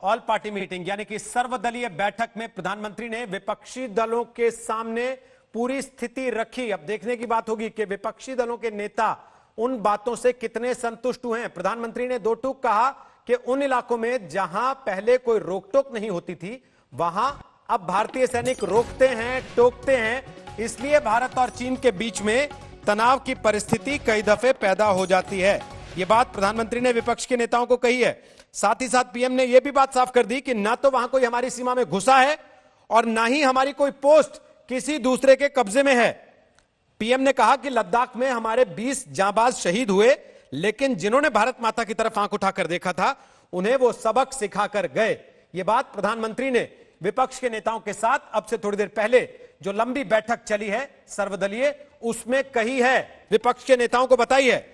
All party meeting यानी कि सर्वदलीय बैठक में प्रधानमंत्री ने विपक्षी दलों के सामने पूरी स्थिति रखी। अब देखने की बात होगी कि विपक्षी दलों के नेता उन बातों से कितने संतुष्ट हुए हैं। प्रधानमंत्री ने दो टूक कहा कि उन इलाकों में जहां पहले कोई रोक टोक नहीं होती थी, वहां अब भारतीय सैनिक रोकते हैं, टोकते हैं। इसलिए भारत और चीन के बीच में तनाव की परिस्थिति कई दफे पैदा हो जाती है। यह बात प्रधानमंत्री ने विपक्ष के नेताओं को कही है। साथ ही साथ पीएम ने यह भी बात साफ कर दी कि ना तो वहां कोई हमारी सीमा में घुसा है और ना ही हमारी कोई पोस्ट किसी दूसरे के कब्जे में है। पीएम ने कहा कि लद्दाख में हमारे 20 जांबाज शहीद हुए, लेकिन जिन्होंने भारत माता की तरफ आंख उठाकर देखा था, उन्हें वो सबक सिखाकर गए। ये बात प्रधानमंत्री ने विपक्ष के नेताओं के साथ अब से थोड़ी देर पहले जो लंबी बैठक चली है सर्वदलीय, उसमें कही है, विपक्ष के नेताओं को बताई है।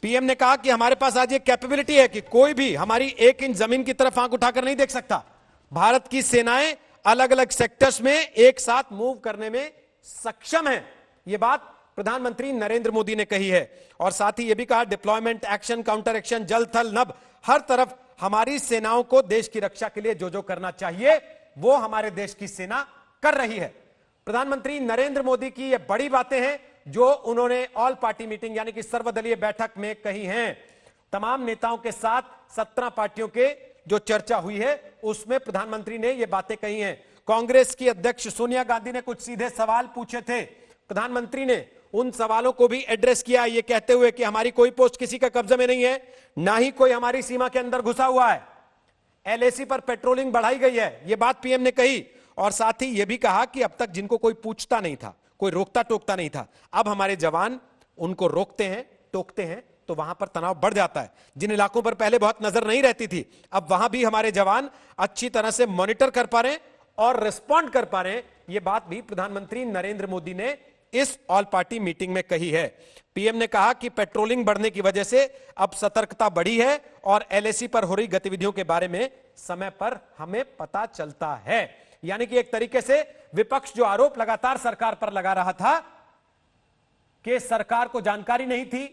पीएम ने कहा कि हमारे पास आज ये कैपेबिलिटी है कि कोई भी हमारी 1 इंच जमीन की तरफ आंख उठाकर नहीं देख सकता। भारत की सेनाएं अलग अलग सेक्टर्स में एक साथ मूव करने में सक्षम है। यह बात प्रधानमंत्री नरेंद्र मोदी ने कही है। और साथ ही यह भी कहा, डिप्लॉयमेंट, एक्शन, काउंटर एक्शन, जल थल नभ, हर तरफ हमारी सेनाओं को देश की रक्षा के लिए जो जो करना चाहिए वो हमारे देश की सेना कर रही है। प्रधानमंत्री नरेंद्र मोदी की ये बड़ी बातें हैं जो उन्होंने ऑल पार्टी मीटिंग यानी कि सर्वदलीय बैठक में कही हैं। तमाम नेताओं के साथ 17 पार्टियों के जो चर्चा हुई है उसमें प्रधानमंत्री ने ये बातें कही हैं। कांग्रेस की अध्यक्ष सोनिया गांधी ने कुछ सीधे सवाल पूछे थे। प्रधानमंत्री ने उन सवालों को भी एड्रेस किया, ये कहते हुए कि हमारी कोई पोस्ट किसी का कब्जे में नहीं है, ना ही कोई हमारी सीमा के अंदर घुसा हुआ है। एलएसी पर पेट्रोलिंग बढ़ाई गई है, यह बात पीएम ने कही। और साथ ही यह भी कहा कि अब तक जिनको कोई पूछता नहीं था, कोई रोकता टोकता नहीं था, अब हमारे जवान उनको रोकते हैं, टोकते हैं, तो वहां पर तनाव बढ़ जाता है। जिन इलाकों पर पहले बहुत नजर नहीं रहती थी, अब वहां भी हमारे जवान अच्छी तरह से मॉनिटर कर पा रहे हैं और रिस्पॉन्ड कर पा रहे हैं। यह बात भी प्रधानमंत्री नरेंद्र मोदी ने इस ऑल पार्टी मीटिंग में कही है। पीएम ने कहा कि पेट्रोलिंग बढ़ने की वजह से अब सतर्कता बढ़ी है और एलएसी पर हो रही गतिविधियों के बारे में समय पर हमें पता चलता है। यानी कि एक तरीके से विपक्ष जो आरोप लगातार सरकार पर लगा रहा था कि सरकार को जानकारी नहीं थी,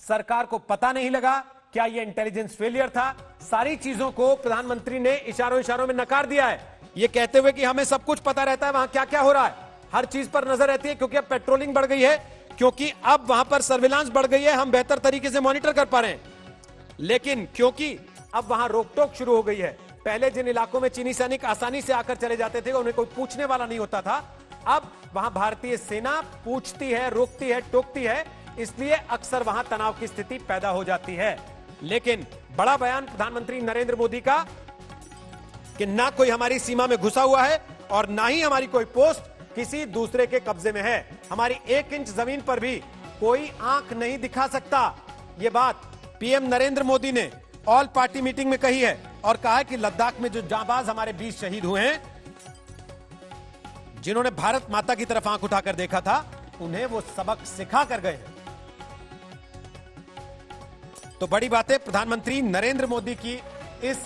सरकार को पता नहीं लगा, क्या यह इंटेलिजेंस फेलियर था, सारी चीजों को प्रधानमंत्री ने इशारों इशारों में नकार दिया है, यह कहते हुए कि हमें सब कुछ पता रहता है, वहां क्या क्या हो रहा है, हर चीज पर नजर रहती है, क्योंकि अब पेट्रोलिंग बढ़ गई है, क्योंकि अब वहां पर सर्विलांस बढ़ गई है, हम बेहतर तरीके से मॉनिटर कर पा रहे हैं। लेकिन क्योंकि अब वहां रोकटोक शुरू हो गई है, पहले जिन इलाकों में चीनी सैनिक आसानी से आकर चले जाते थे, उन्हें कोई पूछने वाला नहीं होता था, अब वहां भारतीय सेना पूछती है, रोकती है, टोकती है, इसलिए अक्सर वहां तनाव की स्थिति पैदा हो जाती है। लेकिन बड़ा बयान प्रधानमंत्री नरेंद्र मोदी का कि ना कोई हमारी सीमा में घुसा हुआ है और ना ही हमारी कोई पोस्ट किसी दूसरे के कब्जे में है। हमारी 1 इंच जमीन पर भी कोई आंख नहीं दिखा सकता। यह बात पीएम नरेंद्र मोदी ने ऑल पार्टी मीटिंग में कही है और कहा है कि लद्दाख में जो जांबाज हमारे 20 शहीद हुए हैं, जिन्होंने भारत माता की तरफ आंख उठाकर देखा था, उन्हें वो सबक सिखा कर गए हैं। तो बड़ी बातें प्रधानमंत्री नरेंद्र मोदी की इस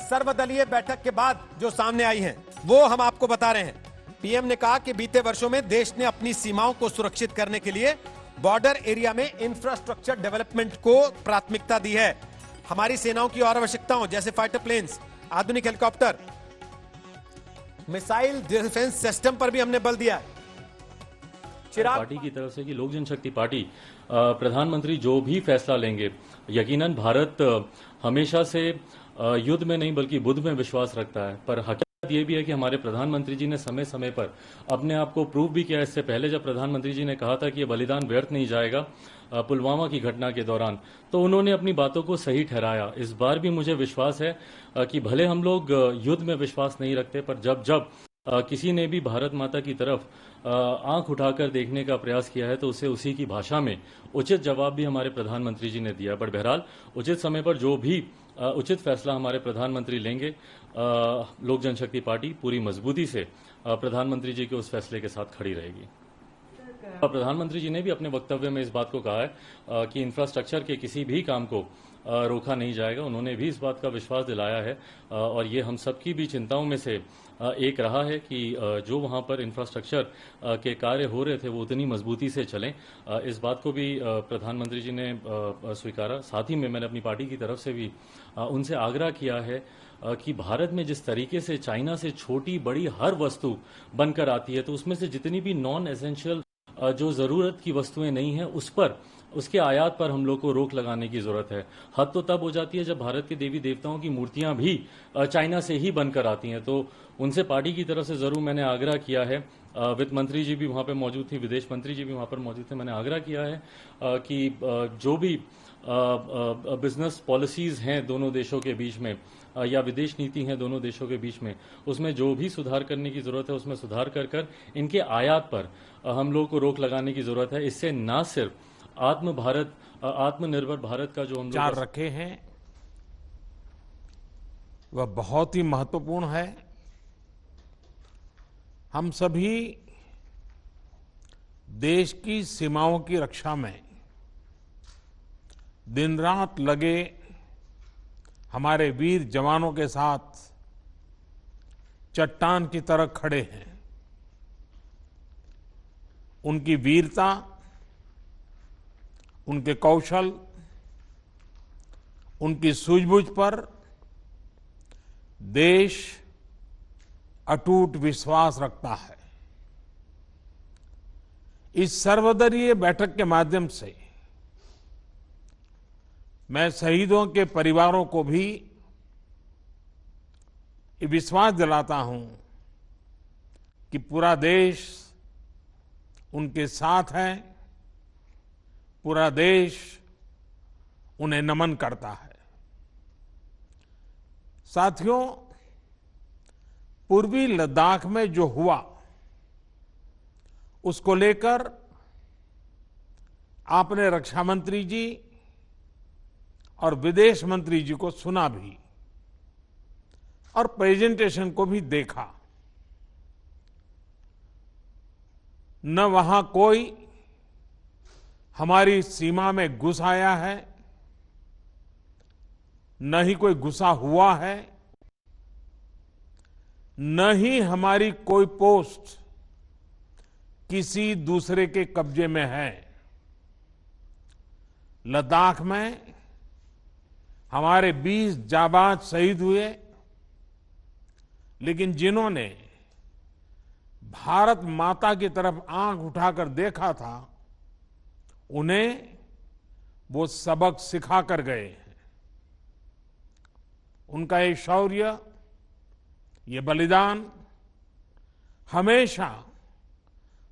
सर्वदलीय बैठक के बाद जो सामने आई हैं, वो हम आपको बता रहे हैं। पीएम ने कहा कि बीते वर्षों में देश ने अपनी सीमाओं को सुरक्षित करने के लिए बॉर्डर एरिया में इंफ्रास्ट्रक्चर डेवलपमेंट को प्राथमिकता दी है। हमारी सेनाओं की और आवश्यकताओं जैसे फाइटर प्लेन्स, आधुनिक हेलीकॉप्टर, मिसाइल डिफेंस सिस्टम पर भी हमने बल दिया है। पार्टी की तरफ से कि लोक जनशक्ति पार्टी प्रधानमंत्री जो भी फैसला लेंगे, यकीनन भारत हमेशा से युद्ध में नहीं बल्कि बुद्ध में विश्वास रखता है। पर हकीकत ये भी है कि हमारे प्रधानमंत्री जी ने समय समय पर अपने आप को प्रूव भी किया। इससे पहले जब प्रधानमंत्री जी ने कहा था कि ये बलिदान व्यर्थ नहीं जाएगा पुलवामा की घटना के दौरान, तो उन्होंने अपनी बातों को सही ठहराया। इस बार भी मुझे विश्वास है कि भले हम लोग युद्ध में विश्वास नहीं रखते, पर जब जब किसी ने भी भारत माता की तरफ आंख उठाकर देखने का प्रयास किया है तो उसे उसी की भाषा में उचित जवाब भी हमारे प्रधानमंत्री जी ने दिया। बट बहरहाल उचित समय पर जो भी उचित फैसला हमारे प्रधानमंत्री लेंगे, लोक जनशक्ति पार्टी पूरी मजबूती से प्रधानमंत्री जी के उस फैसले के साथ खड़ी रहेगी। प्रधानमंत्री जी ने भी अपने वक्तव्य में इस बात को कहा है कि इंफ्रास्ट्रक्चर के किसी भी काम को रोका नहीं जाएगा। उन्होंने भी इस बात का विश्वास दिलाया है और ये हम सबकी भी चिंताओं में से एक रहा है कि जो वहाँ पर इंफ्रास्ट्रक्चर के कार्य हो रहे थे वो उतनी मजबूती से चलें। इस बात को भी प्रधानमंत्री जी ने स्वीकारा। साथ ही में मैंने अपनी पार्टी की तरफ से भी उनसे आग्रह किया है कि भारत में जिस तरीके से चाइना से छोटी बड़ी हर वस्तु बनकर आती है, तो उसमें से जितनी भी नॉन एसेंशियल जो जरूरत की वस्तुएं नहीं है उस पर, उसके आयात पर हम लोग को रोक लगाने की जरूरत है। हद तो तब हो जाती है जब भारत के देवी देवताओं की मूर्तियां भी चाइना से ही बनकर आती हैं। तो उनसे पार्टी की तरफ से जरूर मैंने आग्रह किया है, वित्त मंत्री जी भी वहां पर मौजूद थी, विदेश मंत्री जी भी वहां पर मौजूद थे, मैंने आग्रह किया है कि जो भी बिजनेस पॉलिसीज हैं दोनों देशों के बीच में या विदेश नीति है दोनों देशों के बीच में, उसमें जो भी सुधार करने की जरूरत है उसमें सुधार कर कर इनके आयात पर हम लोग को रोक लगाने की जरूरत है। इससे न सिर्फ आत्मनिर्भर भारत का जो हम विचार लोग रखे हैं वह बहुत ही महत्वपूर्ण है। हम सभी देश की सीमाओं की रक्षा में दिन रात लगे हमारे वीर जवानों के साथ चट्टान की तरह खड़े हैं। उनकी वीरता, उनके कौशल, उनकी सूझबूझ पर देश अटूट विश्वास रखता है। इस सर्वदलीय बैठक के माध्यम से मैं शहीदों के परिवारों को भी ये विश्वास दिलाता हूं कि पूरा देश उनके साथ है, पूरा देश उन्हें नमन करता है। साथियों, पूर्वी लद्दाख में जो हुआ उसको लेकर आपने रक्षा मंत्री जी और विदेश मंत्री जी को सुना भी और प्रेजेंटेशन को भी देखा। न वहां कोई हमारी सीमा में घुस आया है, न ही कोई घुसा हुआ है, न ही हमारी कोई पोस्ट किसी दूसरे के कब्जे में है। लद्दाख में हमारे 20 जाबाज शहीद हुए, लेकिन जिन्होंने भारत माता की तरफ आंख उठाकर देखा था, उन्हें वो सबक सिखा कर गए हैं। उनका ये शौर्य, ये बलिदान हमेशा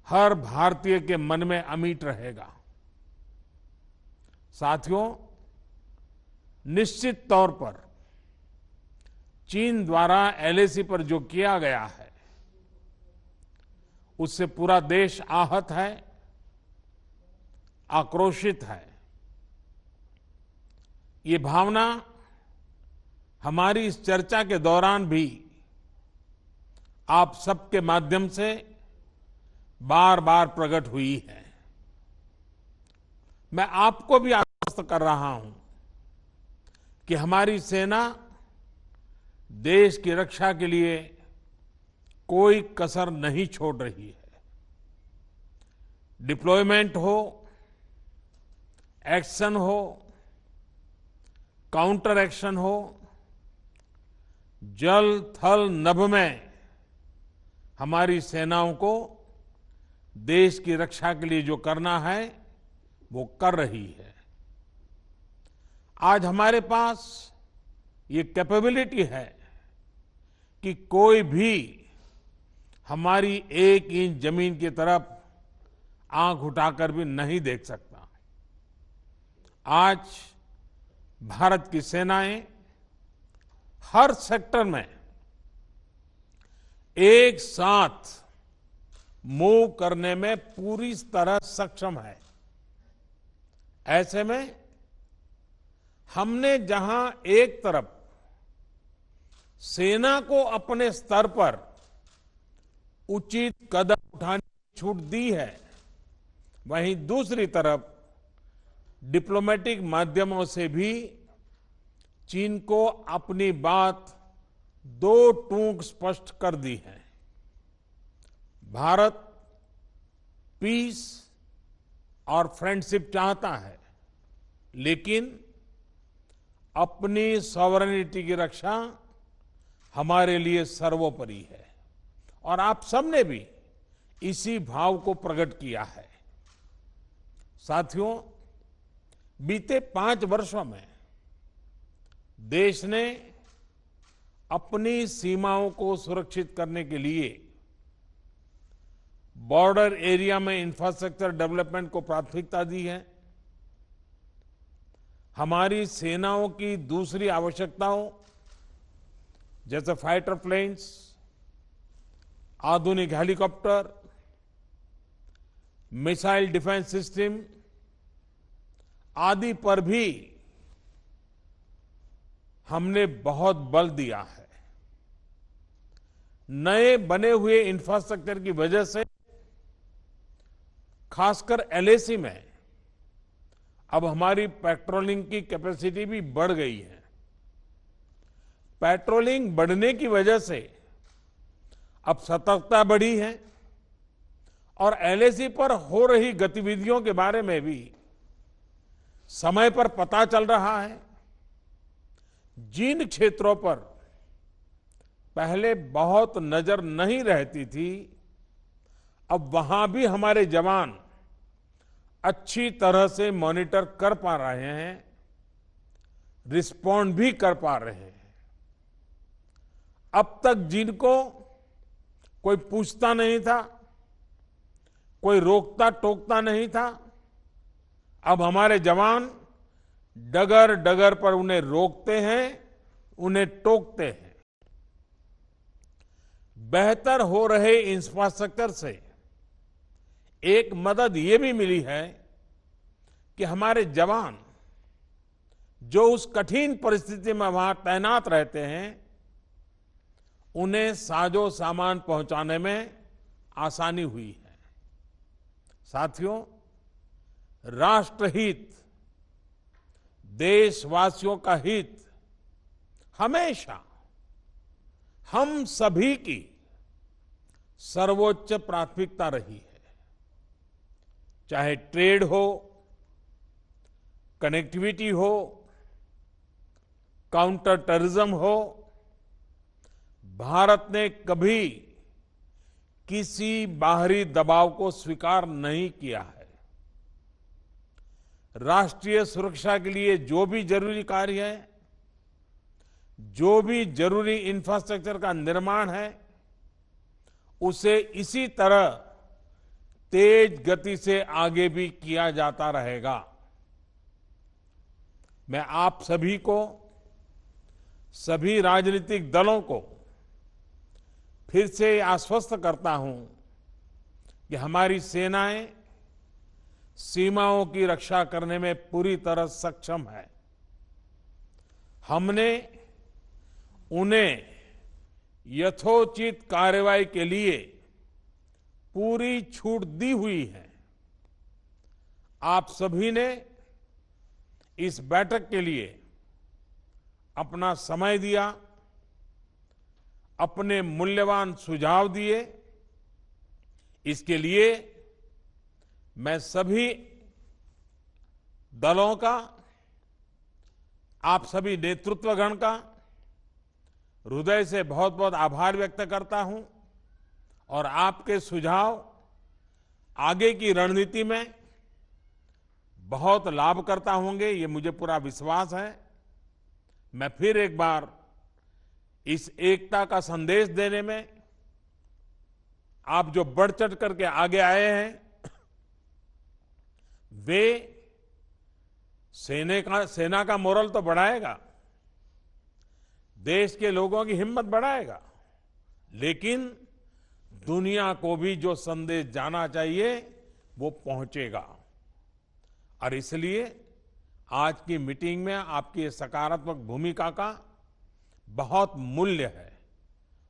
हर भारतीय के मन में अमिट रहेगा। साथियों, निश्चित तौर पर चीन द्वारा एलएसी पर जो किया गया है उससे पूरा देश आहत है, आक्रोशित है। ये भावना हमारी इस चर्चा के दौरान भी आप सबके माध्यम से बार बार प्रकट हुई है। मैं आपको भी आश्वस्त कर रहा हूं कि हमारी सेना देश की रक्षा के लिए कोई कसर नहीं छोड़ रही है। डिप्लॉयमेंट हो, एक्शन हो, काउंटर एक्शन हो, जल थल नभ में हमारी सेनाओं को देश की रक्षा के लिए जो करना है वो कर रही है। आज हमारे पास ये कैपेबिलिटी है कि कोई भी हमारी 1 इंच जमीन की तरफ आंख उठाकर भी नहीं देख सकता। आज भारत की सेनाएं हर सेक्टर में एक साथ मूव करने में पूरी तरह सक्षम है। ऐसे में हमने जहां एक तरफ सेना को अपने स्तर पर उचित कदम उठाने की छूट दी है, वहीं दूसरी तरफ डिप्लोमेटिक माध्यमों से भी चीन को अपनी बात दो टूक स्पष्ट कर दी है। भारत पीस और फ्रेंडशिप चाहता है, लेकिन अपनी सॉवरेनिटी की रक्षा हमारे लिए सर्वोपरि है और आप सबने भी इसी भाव को प्रकट किया है। साथियों, बीते 5 वर्षों में देश ने अपनी सीमाओं को सुरक्षित करने के लिए बॉर्डर एरिया में इंफ्रास्ट्रक्चर डेवलपमेंट को प्राथमिकता दी है। हमारी सेनाओं की दूसरी आवश्यकताओं जैसे फाइटर प्लेन्स, आधुनिक हेलीकॉप्टर, मिसाइल डिफेंस सिस्टम आदि पर भी हमने बहुत बल दिया है। नए बने हुए इंफ्रास्ट्रक्चर की वजह से खासकर एलएसी में अब हमारी पेट्रोलिंग की कैपेसिटी भी बढ़ गई है। पेट्रोलिंग बढ़ने की वजह से अब सतर्कता बढ़ी है और एलएसी पर हो रही गतिविधियों के बारे में भी समय पर पता चल रहा है। जिन क्षेत्रों पर पहले बहुत नजर नहीं रहती थी, अब वहां भी हमारे जवान अच्छी तरह से मॉनिटर कर पा रहे हैं, रिस्पॉन्ड भी कर पा रहे हैं। अब तक जिनको कोई पूछता नहीं था, कोई रोकता टोकता नहीं था, अब हमारे जवान डगर डगर पर उन्हें रोकते हैं, उन्हें टोकते हैं। बेहतर हो रहे इंफ्रास्ट्रक्चर से एक मदद ये भी मिली है कि हमारे जवान जो उस कठिन परिस्थिति में वहां तैनात रहते हैं, उन्हें साजो सामान पहुंचाने में आसानी हुई है। साथियों, राष्ट्रहित, देशवासियों का हित हमेशा हम सभी की सर्वोच्च प्राथमिकता रही है। चाहे ट्रेड हो, कनेक्टिविटी हो, काउंटर टेररिज्म हो, भारत ने कभी किसी बाहरी दबाव को स्वीकार नहीं किया है। राष्ट्रीय सुरक्षा के लिए जो भी जरूरी कार्य है, जो भी जरूरी इंफ्रास्ट्रक्चर का निर्माण है, उसे इसी तरह तेज गति से आगे भी किया जाता रहेगा। मैं आप सभी को, सभी राजनीतिक दलों को फिर से आश्वस्त करता हूं कि हमारी सेनाएं सीमाओं की रक्षा करने में पूरी तरह सक्षम है। हमने उन्हें यथोचित कार्रवाई के लिए पूरी छूट दी हुई है। आप सभी ने इस बैठक के लिए अपना समय दिया, अपने मूल्यवान सुझाव दिए। इसके लिए मैं सभी दलों का, आप सभी नेतृत्वगण का हृदय से बहुत बहुत आभार व्यक्त करता हूं और आपके सुझाव आगे की रणनीति में बहुत लाभकर्ता होंगे, ये मुझे पूरा विश्वास है। मैं फिर एक बार इस एकता का संदेश देने में आप जो बढ़ चढ़ करके आगे आए हैं, वे सेना का मोरल तो बढ़ाएगा, देश के लोगों की हिम्मत बढ़ाएगा, लेकिन दुनिया को भी जो संदेश जाना चाहिए वो पहुंचेगा। और इसलिए आज की मीटिंग में आपकी सकारात्मक भूमिका का बहुत मूल्य है,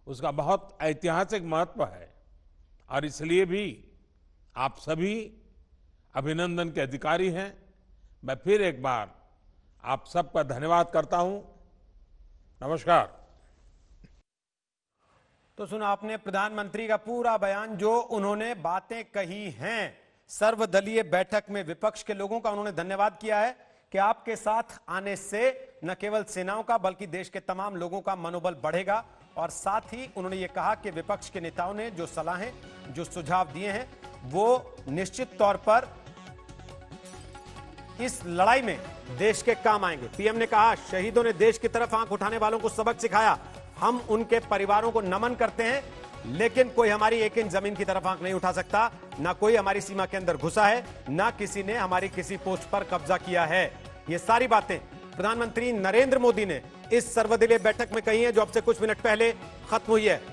उसका बहुत ऐतिहासिक महत्व है और इसलिए भी आप सभी अभिनंदन के अधिकारी हैं। मैं फिर एक बार आप सबका धन्यवाद करता हूं। नमस्कार। तो सुना आपने प्रधानमंत्री का पूरा बयान, जो उन्होंने बातें कही हैं। सर्वदलीय बैठक में विपक्ष के लोगों का उन्होंने धन्यवाद किया है कि आपके साथ आने से न केवल सेनाओं का बल्कि देश के तमाम लोगों का मनोबल बढ़ेगा और साथ ही उन्होंने ये कहा कि विपक्ष के नेताओं ने जो सलाहें, जो सुझाव दिए हैं, वो निश्चित तौर पर इस लड़ाई में देश के काम आएंगे। पीएम ने कहा, शहीदों ने देश की तरफ आंख उठाने वालों को सबक सिखाया। हम उनके परिवारों को नमन करते हैं, लेकिन कोई हमारी एक इंच जमीन की तरफ आंख नहीं उठा सकता। ना कोई हमारी सीमा के अंदर घुसा है, ना किसी ने हमारी किसी पोस्ट पर कब्जा किया है। ये सारी बातें प्रधानमंत्री नरेंद्र मोदी ने इस सर्वदलीय बैठक में कही है, जो अब से कुछ मिनट पहले खत्म हुई है।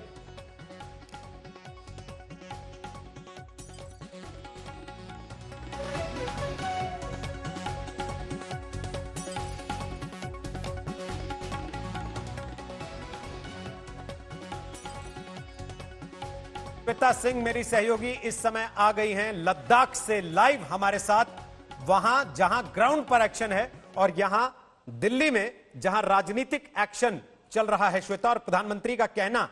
श्वेता सिंह मेरी सहयोगी इस समय आ गई हैं लद्दाख से लाइव हमारे साथ, वहां जहां ग्राउंड पर एक्शन है और यहां दिल्ली में जहां राजनीतिक एक्शन चल रहा है। श्वेता, और प्रधानमंत्री का कहना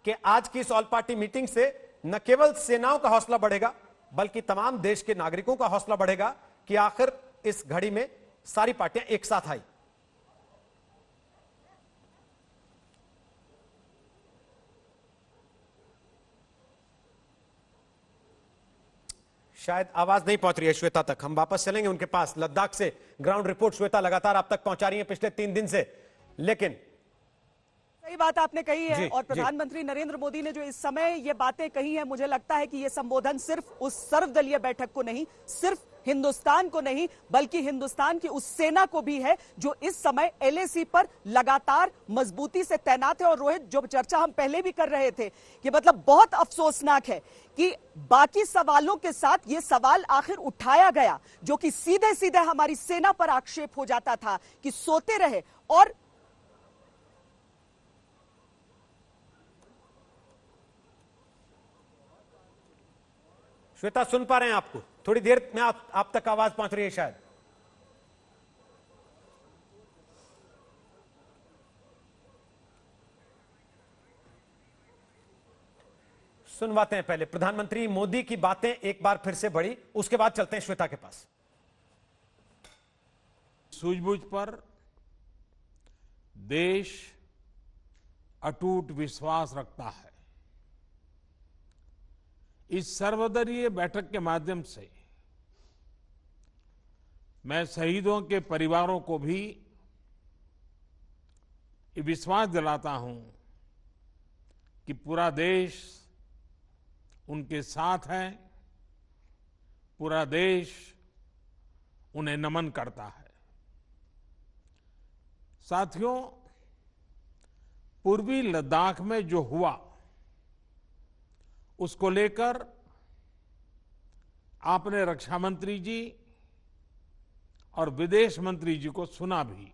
कि आज की इस ऑल पार्टी मीटिंग से न केवल सेनाओं का हौसला बढ़ेगा, बल्कि तमाम देश के नागरिकों का हौसला बढ़ेगा कि आखिर इस घड़ी में सारी पार्टियां एक साथ आई। शायद आवाज नहीं पहुंच रही है श्वेता तक, हम वापस चलेंगे उनके पास। लद्दाख से ग्राउंड रिपोर्ट श्वेता लगातार आप तक पहुंचा रही है पिछले 3 दिन से, लेकिन सही बात आपने कही है। और प्रधानमंत्री नरेंद्र मोदी ने जो इस समय ये बातें कही है, मुझे लगता है कि ये संबोधन सिर्फ उस सर्वदलीय बैठक को नहीं, सिर्फ हिंदुस्तान को नहीं, बल्कि हिंदुस्तान की उस सेना को भी है जो इस समय एलएसी पर लगातार मजबूती से तैनात है। और रोहित, जो चर्चा हम पहले भी कर रहे थे कि मतलब बहुत अफसोसनाक है कि बाकी सवालों के साथ ये सवाल आखिर उठाया गया, जो कि सीधे सीधे हमारी सेना पर आक्षेप हो जाता था कि सोते रहे। और श्वेता सुन पा रहे हैं आपको? थोड़ी देर में आप तक आवाज पहुंच रही है शायद। सुनवाते हैं पहले प्रधानमंत्री मोदी की बातें एक बार फिर से बढ़ी, उसके बाद चलते हैं श्वेता के पास। सूझबूझ पर देश अटूट विश्वास रखता है। इस सर्वदलीय बैठक के माध्यम से मैं शहीदों के परिवारों को भी ये विश्वास दिलाता हूं कि पूरा देश उनके साथ है, पूरा देश उन्हें नमन करता है। साथियों, पूर्वी लद्दाख में जो हुआ उसको लेकर आपने रक्षा मंत्री जी और विदेश मंत्री जी को सुना भी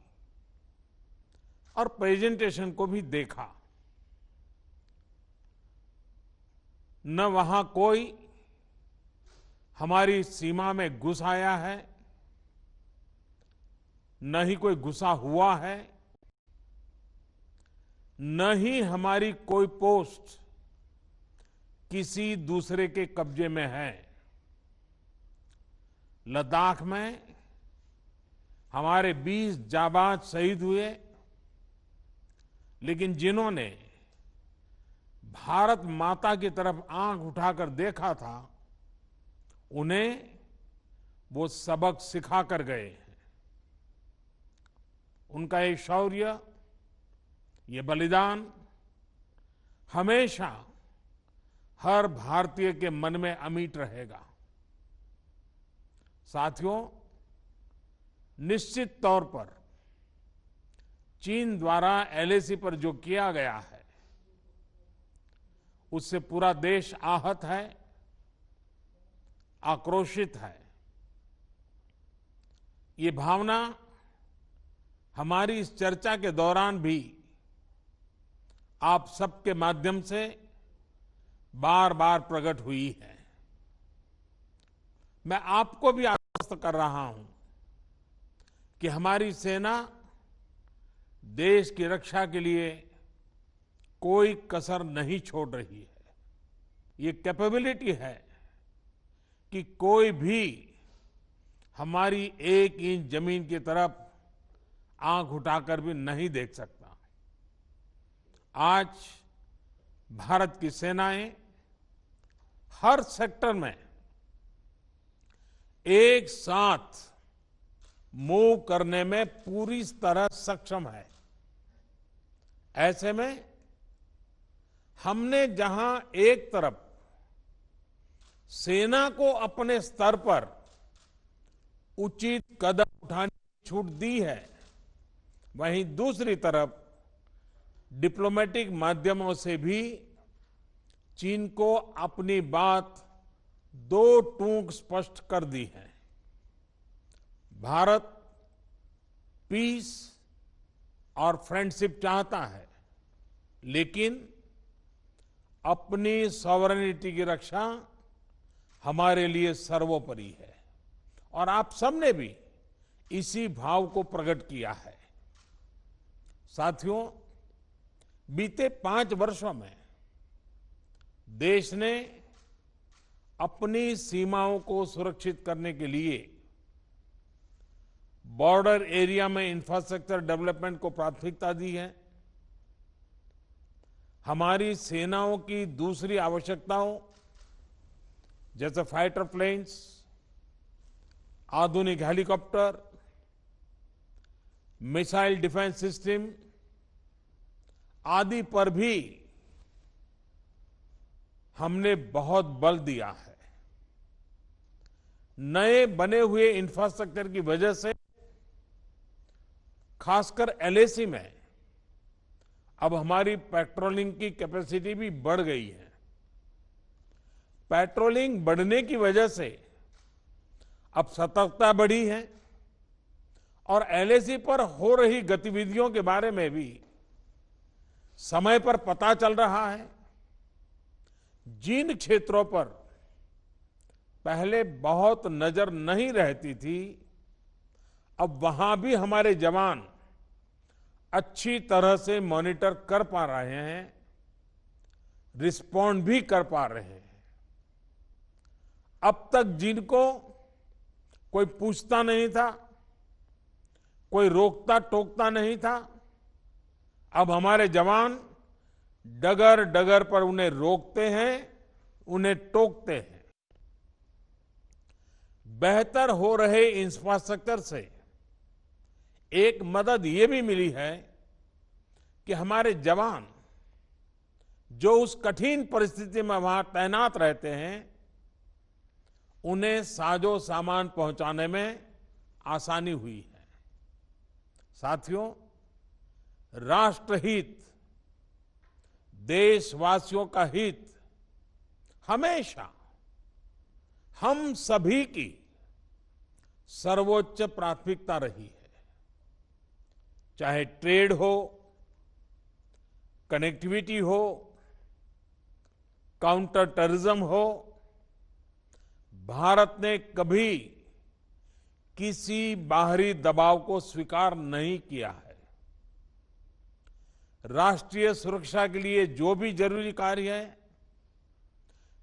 और प्रेजेंटेशन को भी देखा। न वहां कोई हमारी सीमा में घुस आया है, न ही कोई घुसा हुआ है, न ही हमारी कोई पोस्ट किसी दूसरे के कब्जे में है। लद्दाख में हमारे 20 जाबाज शहीद हुए, लेकिन जिन्होंने भारत माता की तरफ आंख उठाकर देखा था, उन्हें वो सबक सिखा कर गए हैं। उनका ये शौर्य, ये बलिदान हमेशा हर भारतीय के मन में अमिट रहेगा। साथियों, निश्चित तौर पर चीन द्वारा एलएसी पर जो किया गया है, उससे पूरा देश आहत है, आक्रोशित है। ये भावना हमारी इस चर्चा के दौरान भी आप सबके माध्यम से बार बार प्रकट हुई है। मैं आपको भी आश्वस्त कर रहा हूं कि हमारी सेना देश की रक्षा के लिए कोई कसर नहीं छोड़ रही है। ये कैपेबिलिटी है कि कोई भी हमारी एक इंच जमीन की तरफ आंख उठाकर भी नहीं देख सकता। आज भारत की सेनाएं हर सेक्टर में एक साथ मूव करने में पूरी तरह सक्षम है। ऐसे में हमने जहां एक तरफ सेना को अपने स्तर पर उचित कदम उठाने की छूट दी है, वहीं दूसरी तरफ डिप्लोमेटिक माध्यमों से भी चीन को अपनी बात दो टूक स्पष्ट कर दी है। भारत पीस और फ्रेंडशिप चाहता है, लेकिन अपनी सॉवरेनिटी की रक्षा हमारे लिए सर्वोपरि है और आप सबने भी इसी भाव को प्रकट किया है। साथियों, बीते 5 वर्षों में देश ने अपनी सीमाओं को सुरक्षित करने के लिए बॉर्डर एरिया में इंफ्रास्ट्रक्चर डेवलपमेंट को प्राथमिकता दी है। हमारी सेनाओं की दूसरी आवश्यकताओं जैसे फाइटर प्लेन्स, आधुनिक हेलीकॉप्टर, मिसाइल डिफेंस सिस्टम आदि पर भी हमने बहुत बल दिया है। नए बने हुए इंफ्रास्ट्रक्चर की वजह से खासकर एलएसी में अब हमारी पेट्रोलिंग की कैपेसिटी भी बढ़ गई है। पेट्रोलिंग बढ़ने की वजह से अब सतर्कता बढ़ी है और एलएसी पर हो रही गतिविधियों के बारे में भी समय पर पता चल रहा है। जिन क्षेत्रों पर पहले बहुत नजर नहीं रहती थी, अब वहां भी हमारे जवान अच्छी तरह से मॉनिटर कर पा रहे हैं, रिस्पॉन्ड भी कर पा रहे हैं। अब तक जिनको कोई पूछता नहीं था, कोई रोकता टोकता नहीं था, अब हमारे जवान डगर डगर पर उन्हें रोकते हैं, उन्हें टोकते हैं। बेहतर हो रहे इंफ्रास्ट्रक्चर से एक मदद ये भी मिली है कि हमारे जवान जो उस कठिन परिस्थिति में वहां तैनात रहते हैं, उन्हें साजो सामान पहुंचाने में आसानी हुई है। साथियों, राष्ट्रहित, देशवासियों का हित हमेशा हम सभी की सर्वोच्च प्राथमिकता रही है। चाहे ट्रेड हो, कनेक्टिविटी हो, काउंटर टेररिज्म हो, भारत ने कभी किसी बाहरी दबाव को स्वीकार नहीं किया है। राष्ट्रीय सुरक्षा के लिए जो भी जरूरी कार्य है,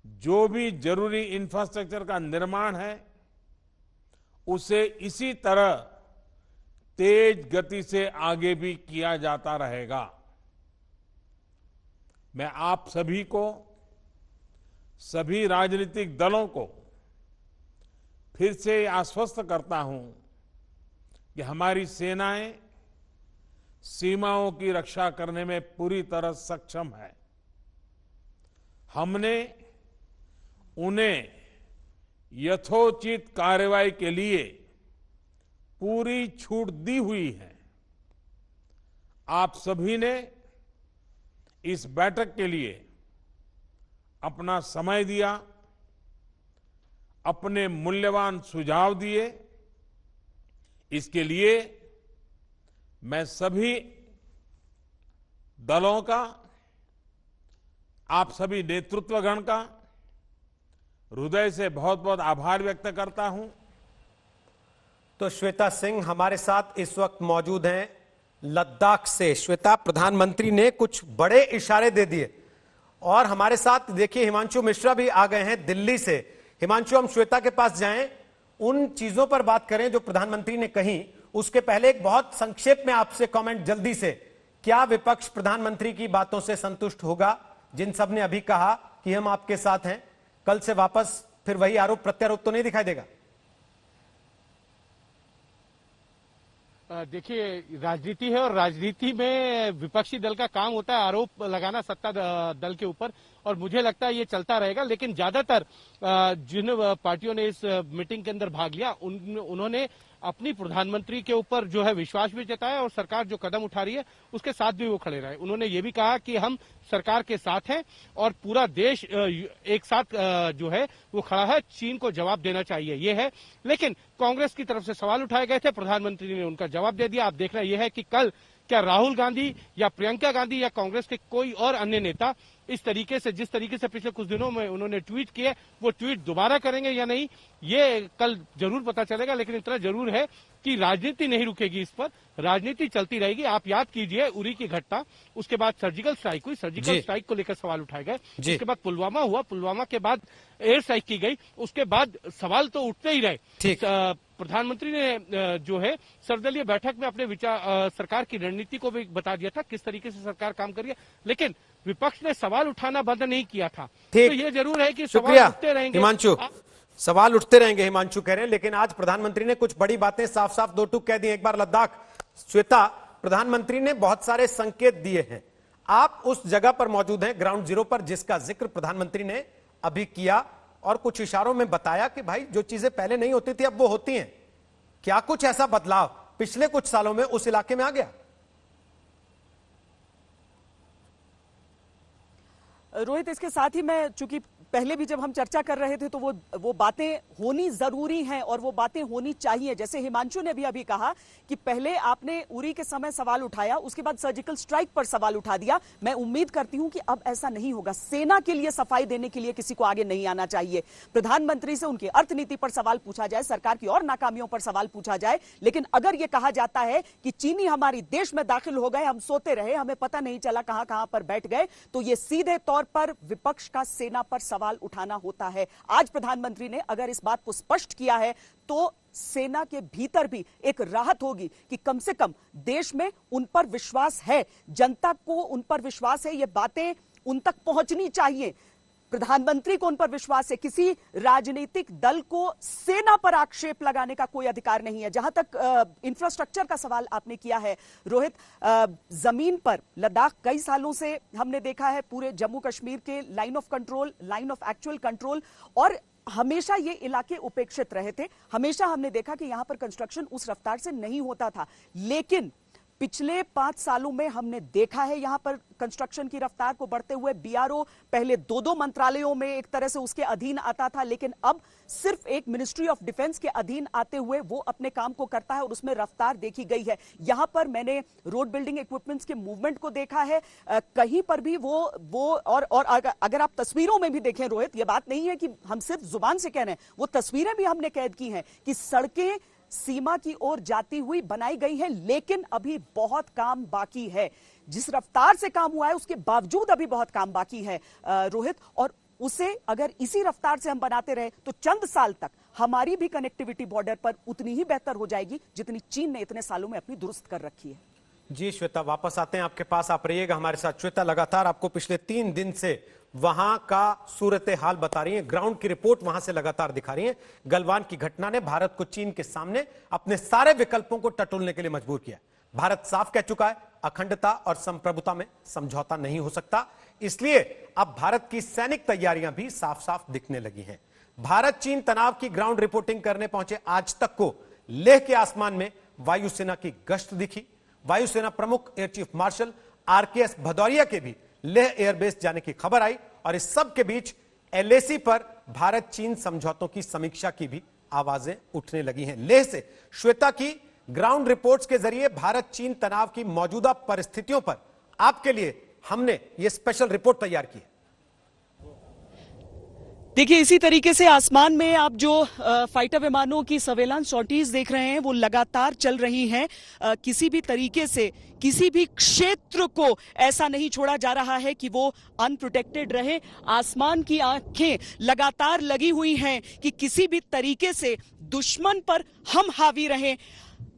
जो भी जरूरी इंफ्रास्ट्रक्चर का निर्माण है, उसे इसी तरह तेज गति से आगे भी किया जाता रहेगा। मैं आप सभी को, सभी राजनीतिक दलों को फिर से आश्वस्त करता हूं कि हमारी सेनाएं सीमाओं की रक्षा करने में पूरी तरह सक्षम है। हमने उन्हें यथोचित कार्रवाई के लिए पूरी छूट दी हुई है। आप सभी ने इस बैठक के लिए अपना समय दिया, अपने मूल्यवान सुझाव दिए। इसके लिए मैं सभी दलों का, आप सभी नेतृत्वगण का हृदय से बहुत बहुत आभार व्यक्त करता हूं। तो श्वेता सिंह हमारे साथ इस वक्त मौजूद हैं लद्दाख से। श्वेता, प्रधानमंत्री ने कुछ बड़े इशारे दे दिए और हमारे साथ देखिए हिमांशु मिश्रा भी आ गए हैं दिल्ली से। हिमांशु, हम श्वेता के पास जाएं, उन चीजों पर बात करें जो प्रधानमंत्री ने कही। उसके पहले एक बहुत संक्षेप में आपसे कमेंट जल्दी से, क्या विपक्ष प्रधानमंत्री की बातों से संतुष्ट होगा? जिन सब ने अभी कहा कि हम आपके साथ हैं, कल से वापस फिर वही आरोप प्रत्यारोप तो नहीं दिखाई देगा? देखिए, राजनीति है और राजनीति में विपक्षी दल का काम होता है आरोप लगाना सत्ता दल के ऊपर, और मुझे लगता है ये चलता रहेगा। लेकिन ज्यादातर जिन पार्टियों ने इस मीटिंग के अंदर भाग लिया उन्होंने अपनी प्रधानमंत्री के ऊपर जो है विश्वास भी जताया और सरकार जो कदम उठा रही है उसके साथ भी वो खड़े रहे। उन्होंने ये भी कहा कि हम सरकार के साथ हैं और पूरा देश एक साथ जो है वो खड़ा है, चीन को जवाब देना चाहिए, ये है। लेकिन कांग्रेस की तरफ से सवाल उठाए गए थे, प्रधानमंत्री ने उनका जवाब दे दिया। आप देख रहे हैं ये है कि कल क्या राहुल गांधी या प्रियंका गांधी या कांग्रेस के कोई और अन्य नेता इस तरीके से, जिस तरीके से पिछले कुछ दिनों में उन्होंने ट्वीट किए, वो ट्वीट दोबारा करेंगे या नहीं, ये कल जरूर पता चलेगा। लेकिन इतना जरूर है कि राजनीति नहीं रुकेगी, इस पर राजनीति चलती रहेगी। आप याद कीजिए उरी की घटना, उसके बाद सर्जिकल स्ट्राइक हुई, सर्जिकल स्ट्राइक को लेकर सवाल उठाए गए, उसके बाद पुलवामा हुआ, पुलवामा के बाद एयर स्ट्राइक की गई, उसके बाद सवाल तो उठते ही रहे। प्रधानमंत्री ने जो है सर्वदलीय बैठक में अपने विचार, सरकार की रणनीति को भी बता दिया था, किस तरीके से सरकार काम कर रही है, लेकिन विपक्ष ने सवाल उठाना बंद नहीं किया था। तो ये जरूर है कि सवाल उठते रहेंगे। हिमांशु, सवाल उठते रहेंगे, हिमांशु कह रहे हैं, लेकिन आज प्रधानमंत्री ने कुछ बड़ी बातें साफ साफ दो टूक कह दी। एक बार लद्दाख, श्वेता, प्रधानमंत्री ने बहुत सारे संकेत दिए हैं, आप उस जगह पर मौजूद हैं, ग्राउंड जीरो पर, जिसका जिक्र प्रधानमंत्री ने अभी किया और कुछ इशारों में बताया कि भाई जो चीजें पहले नहीं होती थी अब वो होती हैं। क्या कुछ ऐसा बदलाव पिछले कुछ सालों में उस इलाके में आ गया? रोहित, इसके साथ ही मैं, चूंकि पहले भी जब हम चर्चा कर रहे थे तो वो बातें होनी जरूरी हैं और वो बातें होनी चाहिए। जैसे हिमांशु ने भी अभी कहा कि पहले आपने उरी के समय सवाल उठाया, उसके बाद सर्जिकल स्ट्राइक पर सवाल उठा दिया। मैं उम्मीद करती हूं कि अब ऐसा नहीं होगा। सेना के लिए सफाई देने के लिए किसी को आगे नहीं आना चाहिए। प्रधानमंत्री से उनकी अर्थनीति पर सवाल पूछा जाए, सरकार की और नाकामियों पर सवाल पूछा जाए, लेकिन अगर यह कहा जाता है कि चीनी हमारी देश में दाखिल हो गए, हम सोते रहे, हमें पता नहीं चला कहां कहां पर बैठ गए, तो यह सीधे तौर पर विपक्ष का सेना पर सवाल उठाना होता है। आज प्रधानमंत्री ने अगर इस बात को स्पष्ट किया है तो सेना के भीतर भी एक राहत होगी कि कम से कम देश में उन पर विश्वास है, जनता को उन पर विश्वास है, ये बातें उन तक पहुंचनी चाहिए। प्रधानमंत्री को उन पर विश्वास है। किसी राजनीतिक दल को सेना पर आक्षेप लगाने का कोई अधिकार नहीं है। जहां तक इंफ्रास्ट्रक्चर का सवाल आपने किया है रोहित, जमीन पर लद्दाख कई सालों से हमने देखा है, पूरे जम्मू कश्मीर के line of control, line of actual control, और हमेशा ये इलाके उपेक्षित रहे थे। हमेशा हमने देखा कि यहां पर कंस्ट्रक्शन उस रफ्तार से नहीं होता था, लेकिन पिछले 5 सालों में हमने देखा है यहां पर कंस्ट्रक्शन की रफ्तार को बढ़ते हुए। बीआरओ पहले 2 मंत्रालयों में एक तरह से उसके अधीन आता था, लेकिन अब सिर्फ एक मिनिस्ट्री ऑफ डिफेंस के अधीन आते हुए वो अपने काम को करता है और उसमें रफ्तार देखी गई है। यहां पर मैंने रोड बिल्डिंग इक्विपमेंट्स के मूवमेंट को देखा है, कहीं पर भी वो और अगर आप तस्वीरों में भी देखें रोहित, ये बात नहीं है कि हम सिर्फ जुबान से कह रहे हैं, वो तस्वीरें भी हमने कैद की हैं कि सड़कें सीमा की ओर जाती हुई बनाई गई है, लेकिन अभी बहुत काम बाकी है। जिस रफ्तार से काम हुआ है उसके बावजूद अभी बहुत काम बाकी है रोहित, और उसे अगर इसी रफ्तार से हम बनाते रहे तो चंद साल तक हमारी भी कनेक्टिविटी बॉर्डर पर उतनी ही बेहतर हो जाएगी जितनी चीन ने इतने सालों में अपनी दुरुस्त कर रखी है। जी श्वेता, वापस आते हैं आपके पास, आप रहिएगा हमारे साथ। श्वेता लगातार आपको पिछले 3 दिन से वहां का सूरत हाल बता रही है, ग्राउंड की रिपोर्ट वहां से लगातार दिखा रही है। गलवान की घटना ने भारत को चीन के सामने अपने सारे विकल्पों को टटोलने के लिए मजबूर किया। भारत साफ कह चुका है, अखंडता और संप्रभुता में समझौता नहीं हो सकता, इसलिए अब भारत की सैनिक तैयारियां भी साफ साफ दिखने लगी हैं। भारत चीन तनाव की ग्राउंड रिपोर्टिंग करने पहुंचे आज तक को लेह के आसमान में वायुसेना की गश्त दिखी। वायुसेना प्रमुख air chief marshal RKS Bhadauria के भी लेह एयरबेस जाने की खबर आई, और इस सब के बीच एलएसी पर भारत चीन समझौतों की समीक्षा की भी आवाजें उठने लगी हैं। लेह से श्वेता की ग्राउंड रिपोर्ट्स के जरिए भारत चीन तनाव की मौजूदा परिस्थितियों पर आपके लिए हमने यह स्पेशल रिपोर्ट तैयार की है। देखिए, इसी तरीके से आसमान में आप जो फाइटर विमानों की सर्वेलांस सॉर्टीज देख रहे हैं वो लगातार चल रही हैं। किसी भी तरीके से किसी भी क्षेत्र को ऐसा नहीं छोड़ा जा रहा है कि वो अनप्रोटेक्टेड रहे। आसमान की आंखें लगातार लगी हुई हैं कि किसी भी तरीके से दुश्मन पर हम हावी रहें।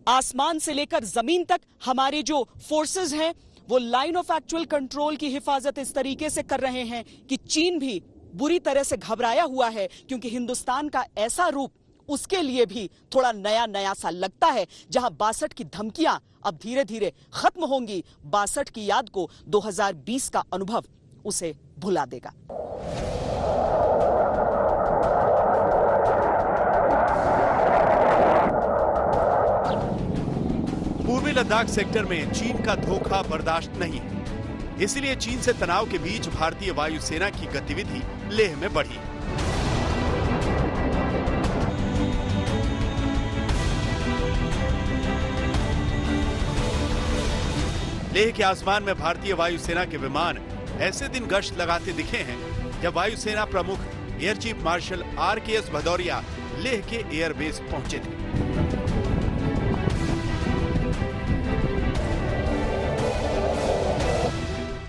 आसमान से लेकर जमीन तक हमारे जो फोर्सेस हैं वो लाइन ऑफ एक्चुअल कंट्रोल की हिफाजत इस तरीके से कर रहे हैं कि चीन भी बुरी तरह से घबराया हुआ है, क्योंकि हिंदुस्तान का ऐसा रूप उसके लिए भी थोड़ा नया नया सा लगता है। जहां 62 की धमकियां अब धीरे धीरे खत्म होंगी, 62 की याद को 2020 का अनुभव उसे भुला देगा। पूर्वी लद्दाख सेक्टर में चीन का धोखा बर्दाश्त नहीं है, इसलिए चीन से तनाव के बीच भारतीय वायुसेना की गतिविधि लेह में बढ़ी। लेह के आसमान में भारतीय वायुसेना के विमान ऐसे दिन गश्त लगाते दिखे हैं जब वायुसेना प्रमुख air chief marshal RKS Bhadauria Leh के एयरबेस पहुंचे थे।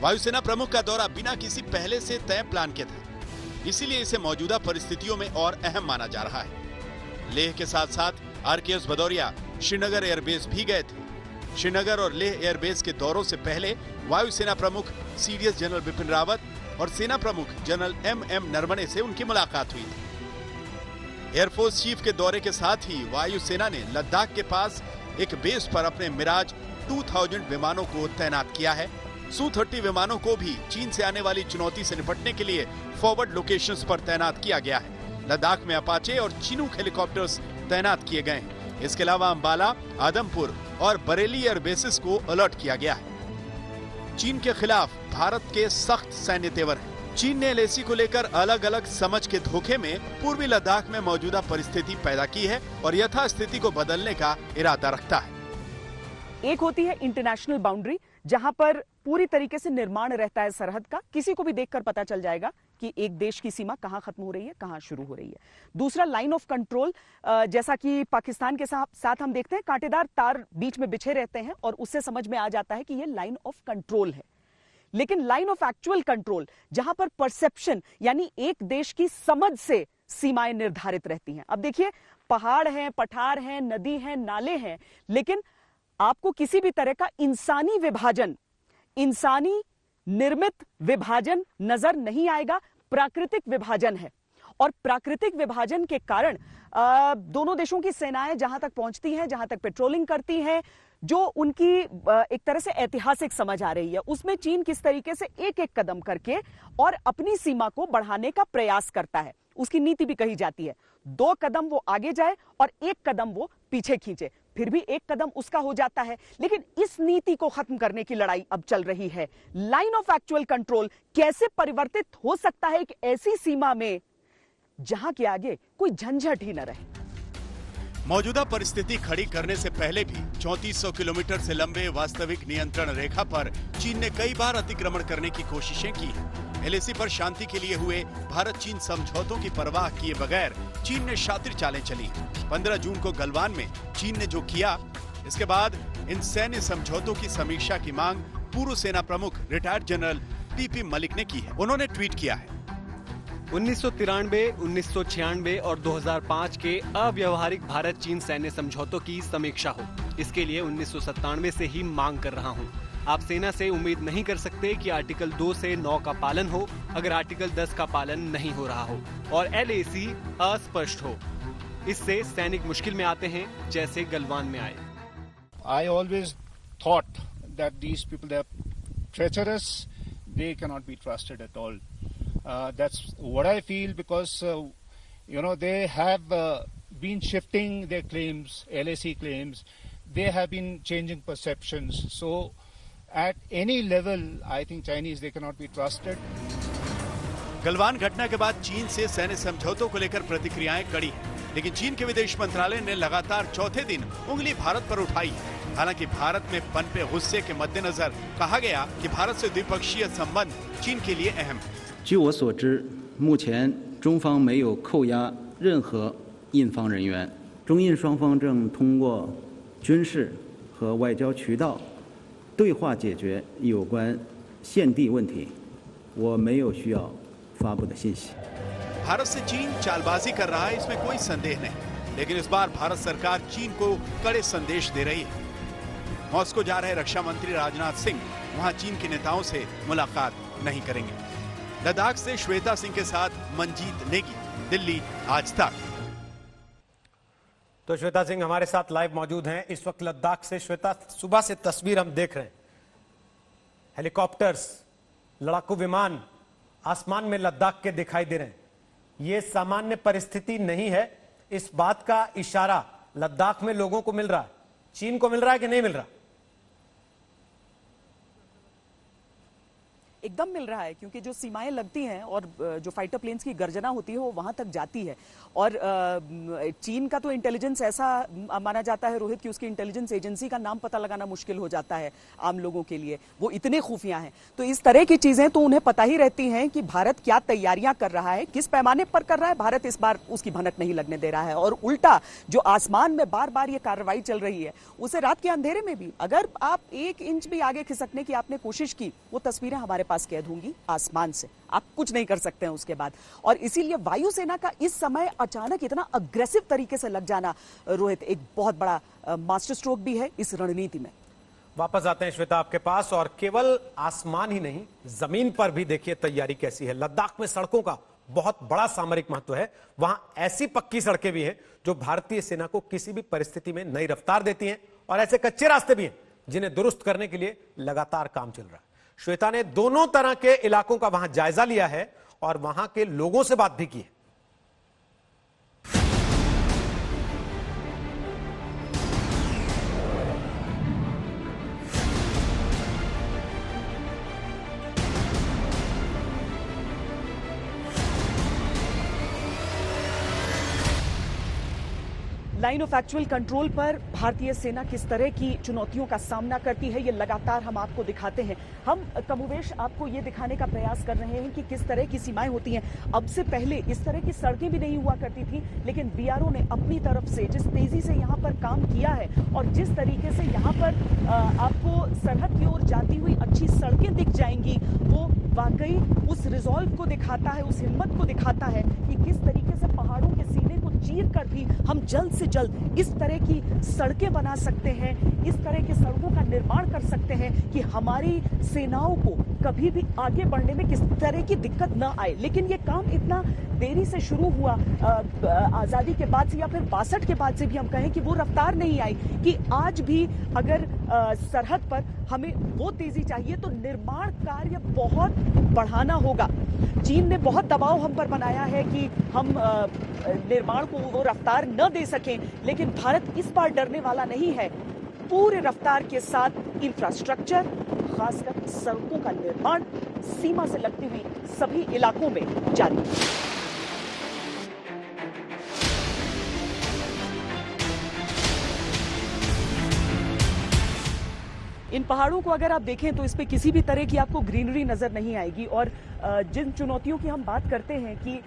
वायुसेना प्रमुख का दौरा बिना किसी पहले से तय प्लान के था, इसीलिए इसे मौजूदा परिस्थितियों में और अहम माना जा रहा है। लेह के साथ साथ RKS भदौरिया श्रीनगर एयरबेस भी गए थे। श्रीनगर और लेह एयरबेस के दौरों से पहले वायुसेना प्रमुख CDS जनरल बिपिन रावत और सेना प्रमुख जनरल MM नरवणे से उनकी मुलाकात हुई थी। एयरफोर्स चीफ के दौरे के साथ ही वायुसेना ने लद्दाख के पास एक बेस पर अपने मिराज 2000 विमानों को तैनात किया है। Su-30 विमानों को भी चीन से आने वाली चुनौती से निपटने के लिए फॉरवर्ड लोकेशंस पर तैनात किया गया है। लद्दाख में अपाचे और चिनूक हेलीकॉप्टर्स तैनात किए गए हैं। इसके अलावा अंबाला, आदमपुर और बरेली एयरबेसेस को अलर्ट किया गया है। चीन के खिलाफ भारत के सख्त सैन्य तेवर हैं। चीन ने LAC को लेकर अलग अलग समझ के धोखे में पूर्वी लद्दाख में मौजूदा परिस्थिति पैदा की है और यथास्थिति को बदलने का इरादा रखता है। एक होती है इंटरनेशनल बाउंड्री, जहां पर पूरी तरीके से निर्माण रहता है सरहद का, किसी को भी देखकर पता चल जाएगा कि एक देश की सीमा कहां खत्म हो रही है, कहां शुरू हो रही है। दूसरा लाइन ऑफ कंट्रोल, जैसा कि पाकिस्तान के साथ हम देखते हैं कांटेदार तार बीच में बिछे रहते हैं और उससे समझ में आ जाता है कि ये लाइन ऑफ कंट्रोल है। लेकिन लाइन ऑफ एक्चुअल कंट्रोल, जहां पर परसेप्शन यानी एक देश की समझ से सीमाएं निर्धारित रहती हैं। अब देखिए, पहाड़ हैं, पठार हैं, नदी हैं, नाले हैं, लेकिन आपको किसी भी तरह का इंसानी विभाजन, इंसानी निर्मित विभाजन नजर नहीं आएगा। प्राकृतिक विभाजन है और प्राकृतिक विभाजन के कारण दोनों देशों की सेनाएं जहां तक पहुंचती हैं, जहां तक पेट्रोलिंग करती हैं, जो उनकी एक तरह से ऐतिहासिक समझ आ रही है, उसमें चीन किस तरीके से एक एक कदम करके और अपनी सीमा को बढ़ाने का प्रयास करता है। उसकी नीति भी कही जाती है, 2 कदम वो आगे जाए और 1 कदम वो पीछे खींचे, फिर भी 1 कदम उसका हो जाता है। लेकिन इस नीति को खत्म करने की लड़ाई अब चल रही है। लाइन ऑफ एक्चुअल कंट्रोल कैसे परिवर्तित हो सकता है एक ऐसी सीमा में जहां के आगे कोई झंझट ही न रहे। मौजूदा परिस्थिति खड़ी करने से पहले भी 3400 किलोमीटर से लंबे वास्तविक नियंत्रण रेखा पर चीन ने कई बार अतिक्रमण करने की कोशिशें की हैं। LAC पर शांति के लिए हुए भारत चीन समझौतों की परवाह किए बगैर चीन ने शातिर चालें चली। 15 जून को गलवान में चीन ने जो किया, इसके बाद इन सैन्य समझौतों की समीक्षा की मांग पूर्व सेना प्रमुख रिटायर्ड जनरल PP मलिक ने की है। उन्होंने ट्वीट किया है, 1993, 1996 और 2005 के अव्यवहारिक भारत चीन सैन्य समझौतों की समीक्षा हो। इसके लिए 1997 से ही मांग कर रहा हूँ। आप सेना से उम्मीद नहीं कर सकते कि आर्टिकल 2 से 9 का पालन हो अगर आर्टिकल 10 का पालन नहीं हो रहा हो और LAC अस्पष्ट हो। इससे सैनिक मुश्किल में आते हैं, जैसे गलवान में आए। I always thought that these people, they are treacherous, they cannot be trusted at all. That's what I feel because, they have been shifting their claims, LAC claims. They have been changing perceptions. So, at any level, I think Chinese, they cannot be trusted. Galwan घटना के बाद चीन से सैन्य समझौतों को लेकर प्रतिक्रियाएं कड़ी हैं, लेकिन चीन के विदेश मंत्रालय ने लगातार चौथे दिन उंगली भारत पर उठाई है। हालांकि भारत में पनपे गुस्से के मद्देनजर कहा गया कि भारत से द्विपक्षीय संबंध चीन के लिए अहम है। 据我所知，目前中方没有扣押任何印方人员，中印双方正通过军事和外交渠道对话解决有关现地问题，我没有需要发布的信息。 भारत से चीन चालबाजी कर रहा है, इसमें कोई संदेह नहीं, लेकिन इस बार भारत सरकार चीन को कड़े संदेश दे रही है। मॉस्को जा रहे रक्षा मंत्री राजनाथ सिंह वहां चीन के नेताओं से मुलाकात नहीं करेंगे। लद्दाख से श्वेता सिंह के साथ मंजीत नेगी, दिल्ली, आज तक। तो श्वेता सिंह हमारे साथ लाइव मौजूद हैं इस वक्त लद्दाख से। श्वेता, सुबह से तस्वीर हम देख रहे हैं, हेलीकॉप्टर्स, लड़ाकू विमान आसमान में लद्दाख के दिखाई दे रहे हैं। ये सामान्य परिस्थिति नहीं है, इस बात का इशारा लद्दाख में लोगों को मिल रहा है। चीन को मिल रहा है कि नहीं मिल रहा? एकदम मिल रहा है, क्योंकि जो सीमाएं लगती हैं और जो फाइटर प्लेन्स की गर्जना होती है वो वहां तक जाती है। और चीन का तो इंटेलिजेंस ऐसा माना जाता है रोहित कि उसकी इंटेलिजेंस एजेंसी का नाम पता लगाना मुश्किल हो जाता है आम लोगों के लिए, वो इतने खुफिया हैं। तो इस तरह की चीजें तो उन्हें पता ही रहती हैं कि भारत क्या तैयारियां कर रहा है, किस पैमाने पर कर रहा है। भारत इस बार उसकी भनक नहीं लगने दे रहा है, और उल्टा जो आसमान में बार बार ये कार्रवाई चल रही है, उसे रात के अंधेरे में भी अगर आप 1 इंच भी आगे खिसकने की आपने कोशिश की, वो तस्वीरें हमारे पास कैद होंगी आसमान से, आप कुछ नहीं कर सकते हैं उसके बाद। और इसीलिए वायुसेना का इस समय अचानक इतना अग्रेसिव तरीके से लग जाना रोहित एक बहुत बड़ा मास्टर स्ट्रोक भी है इस रणनीति में। वापस आते हैं श्वेता आपके पास, और केवल आसमान ही नहीं, जमीन पर भी देखिए तैयारी कैसी है। लद्दाख में सड़कों का बहुत बड़ा सामरिक महत्व है। वहां ऐसी पक्की सड़कें भी हैं जो भारतीय सेना को किसी भी परिस्थिति में नई रफ्तार देती हैं, और ऐसे कच्चे रास्ते भी हैं जिन्हें दुरुस्त करने के लिए लगातार काम चल रहा है। श्वेता ने दोनों तरह के इलाकों का वहां जायजा लिया है और वहां के लोगों से बात भी की है। लाइन ऑफ एक्चुअल कंट्रोल पर भारतीय सेना किस तरह की चुनौतियों का सामना करती है, ये लगातार हम आपको दिखाते हैं। हम कमोवेश आपको ये दिखाने का प्रयास कर रहे हैं कि किस तरह की सीमाएं होती हैं। अब से पहले इस तरह की सड़कें भी नहीं हुआ करती थी, लेकिन बीआरओ ने अपनी तरफ से जिस तेजी से यहाँ पर काम किया है और जिस तरीके से यहाँ पर आपको सरहद की ओर जाती हुई अच्छी सड़कें दिख जाएंगी, वो वाकई उस रिजॉल्व को दिखाता है, उस हिम्मत को दिखाता है कि किस तरीके से पहाड़ों के सीने को चीर कर भी हम जल्द से जल्द इस तरह की सड़कें बना सकते हैं, इस तरह की सड़कों का निर्माण कर सकते हैं कि हमारी सेनाओं को कभी भी आगे बढ़ने में किस तरह की दिक्कत न आए। लेकिन ये काम इतना देरी से शुरू हुआ आजादी के बाद से, या फिर 62 के बाद से भी हम कहें कि वो रफ्तार नहीं आई कि आज भी अगर सरहद पर हमें वो तेजी चाहिए तो निर्माण कार्य बहुत बढ़ाना होगा। चीन ने बहुत दबाव हम पर बनाया है कि हम निर्माण को वो रफ्तार न दे सकें, लेकिन भारत इस बार डरने वाला नहीं है। पूरे रफ्तार के साथ इंफ्रास्ट्रक्चर, खासकर सड़कों का निर्माण सीमा से लगती हुई सभी इलाकों में जारी है। इन पहाड़ों को अगर आप देखें तो इस पे किसी भी तरह की आपको ग्रीनरी नजर नहीं आएगी, और जिन चुनौतियों की हम बात करते हैं कि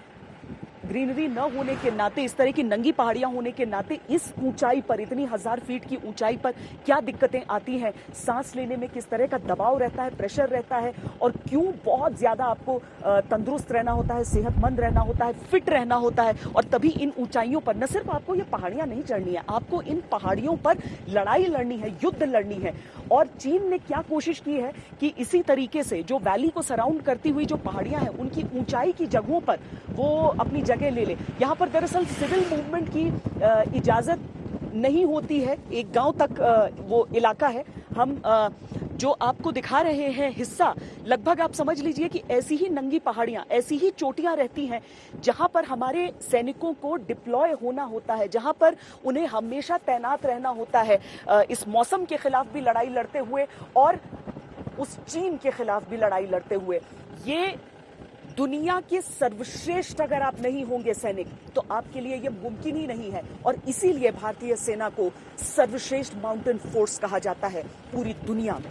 ग्रीनरी न होने के नाते, इस तरह की नंगी पहाड़ियां होने के नाते इस ऊंचाई पर, इतनी 1000 फीट की ऊंचाई पर क्या दिक्कतें आती हैं, सांस लेने में किस तरह का दबाव रहता है, प्रेशर रहता है, और क्यों बहुत ज्यादा आपको तंदुरुस्त रहना होता है, सेहतमंद रहना होता है, फिट रहना होता है। और तभी इन ऊंचाइयों पर न सिर्फ आपको ये पहाड़ियां नहीं चढ़नी है, आपको इन पहाड़ियों पर लड़ाई लड़नी है, युद्ध लड़नी है। और चीन ने क्या कोशिश की है कि इसी तरीके से जो वैली को सराउंड करती हुई जो पहाड़ियां हैं, उनकी ऊंचाई की जगहों पर वो अपनी जगह ले ले। यहाँ पर दरअसल सिविल मूवमेंट की इजाजत नहीं होती है, एक गांव तक वो इलाका है। हम जो आपको दिखा रहे हैं हिस्सा, लगभग आप समझ लीजिए कि ऐसी ही नंगी पहाड़ियां, ऐसी ही चोटियां रहती हैं जहां पर हमारे सैनिकों को डिप्लॉय होना होता है, जहां पर उन्हें हमेशा तैनात रहना होता है, इस मौसम के खिलाफ भी लड़ाई लड़ते हुए और उस चीन के खिलाफ भी लड़ाई लड़ते हुए। ये दुनिया के सर्वश्रेष्ठ अगर आप नहीं होंगे सैनिक, तो आपके लिए यह मुमकिन ही नहीं है। और इसीलिए भारतीय सेना को सर्वश्रेष्ठ माउंटेन फोर्स कहा जाता है पूरी दुनिया में।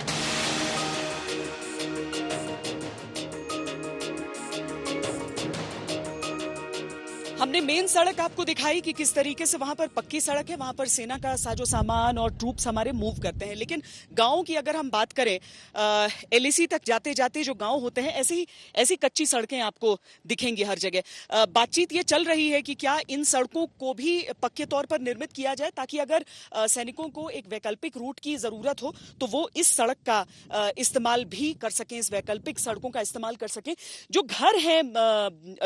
हम हमने मेन सड़क आपको दिखाई कि किस तरीके से वहां पर पक्की सड़क है, वहां पर सेना का साजो सामान और ट्रूप्स हमारे मूव करते हैं। लेकिन गांव की अगर हम बात करें, एलएसी तक जाते जाते जो गांव होते हैं ऐसी कच्ची सड़कें आपको दिखेंगी हर जगह। बातचीत ये चल रही है कि क्या इन सड़कों को भी पक्के तौर पर निर्मित किया जाए, ताकि अगर सैनिकों को एक वैकल्पिक रूट की जरूरत हो तो वो इस सड़क का इस्तेमाल भी कर सकें, इस वैकल्पिक सड़कों का इस्तेमाल कर सकें। जो घर हैं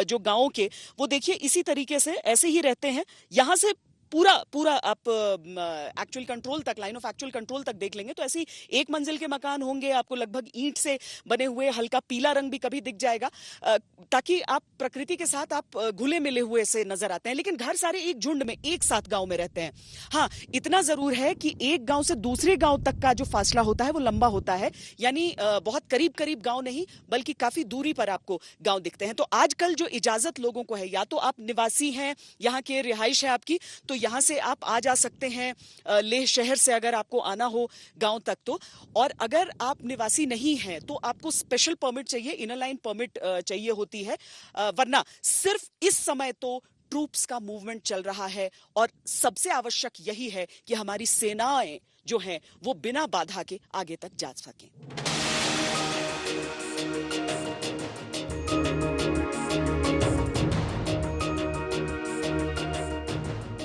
जो गांवों के, वो देखिए इसी तरीके से ऐसे ही रहते हैं। यहां से पूरा आप एक्चुअल कंट्रोल तक, लाइन ऑफ एक्चुअल कंट्रोल तक देख लेंगे तो ऐसी एक मंजिल के मकान होंगे, आपको लगभग ईंट से बने हुए, हल्का पीला रंग भी कभी दिख जाएगा, ताकि आप प्रकृति के साथ आप घुले मिले हुए से नजर आते हैं। लेकिन घर सारे एक झुंड में, एक साथ गांव में रहते हैं। हाँ, इतना जरूर है कि एक गांव से दूसरे गांव तक का जो फासला होता है वो लंबा होता है, यानी बहुत करीब करीब गांव नहीं बल्कि काफी दूरी पर आपको गांव दिखते हैं। तो आजकल जो इजाजत लोगों को है, या तो आप निवासी हैं, यहाँ के रिहाइश है आपकी, तो यहां से आप आ जा सकते हैं लेह शहर से अगर आपको आना हो गांव तक तो। और अगर आप निवासी नहीं हैं तो आपको स्पेशल परमिट चाहिए, इनर लाइन परमिट चाहिए होती है, वरना सिर्फ इस समय तो ट्रूप्स का मूवमेंट चल रहा है। और सबसे आवश्यक यही है कि हमारी सेनाएं जो हैं वो बिना बाधा के आगे तक जा सकें।